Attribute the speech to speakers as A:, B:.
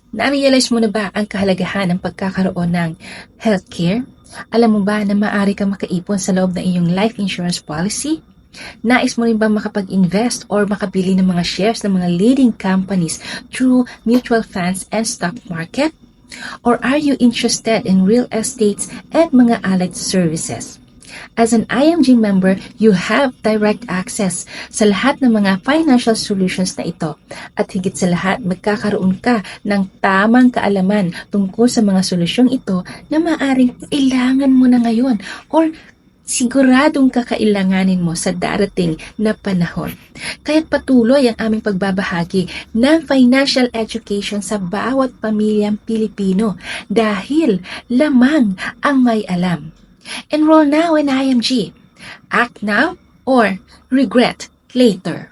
A: Na-realize mo na ba ang kahalagahan ng pagkakaroon ng healthcare? Alam mo ba na maaari kang makaipon sa loob ng iyong life insurance policy? Nais mo rin ba makapag-invest or makabili ng mga shares ng mga leading companies through mutual funds and stock market? Or are you interested in real estates and mga allied services? As an IMG member, you have direct access sa lahat ng mga financial solutions na ito. At higit sa lahat, magkakaroon ka ng tamang kaalaman tungkol sa mga solusyong ito na maaaring kailangan mo na ngayon or siguradong kakailanganin mo sa darating na panahon. Kaya't patuloy ang aming pagbabahagi ng financial education sa bawat pamilyang Pilipino dahil lamang ang may alam. Enroll now in IMG. Act now or regret later.